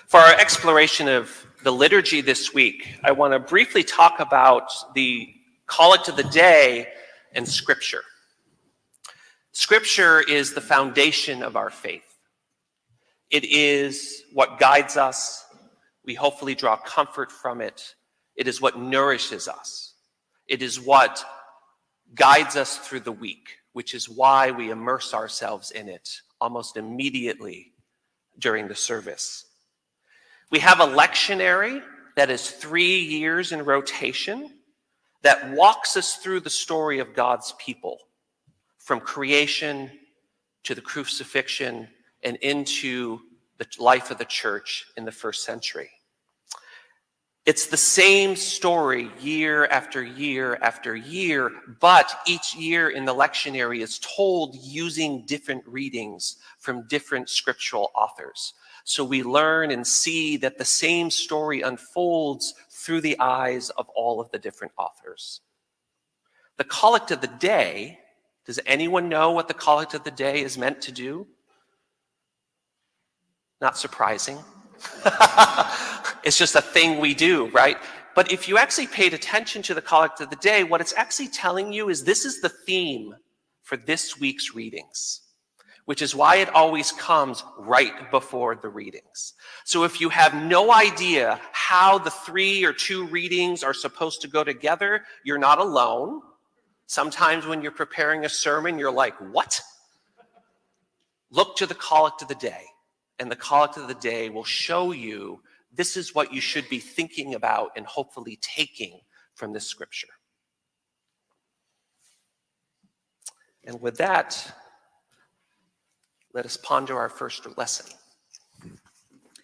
For our exploration of the liturgy this week, I want to briefly talk about the collect of the day and Scripture. Scripture is the foundation of our faith. It is what guides us. We hopefully draw comfort from it. It is what nourishes us. It is what guides us through the week, which is why we immerse ourselves in it almost immediately during the service. We have a lectionary that is 3 years in rotation that walks us through the story of God's people, from creation to the crucifixion and into the life of the church in the first century. It's the same story year after year after year, but each year in the lectionary is told using different readings from different scriptural authors. So we learn and see that the same story unfolds through the eyes of all of the different authors. The collect of the day, does anyone know what the collect of the day is meant to do? Not surprising. It's just a thing we do, right? But if you actually paid attention to the collect of the day, what it's actually telling you is this is the theme for this week's readings, which is why it always comes right before the readings. So if you have no idea how the 3 or 2 readings are supposed to go together, you're not alone. Sometimes when you're preparing a sermon, you're like, what? Look to the collect of the day, and the collect of the day will show you this is what you should be thinking about and hopefully taking from this scripture. And with that, let us ponder our first lesson.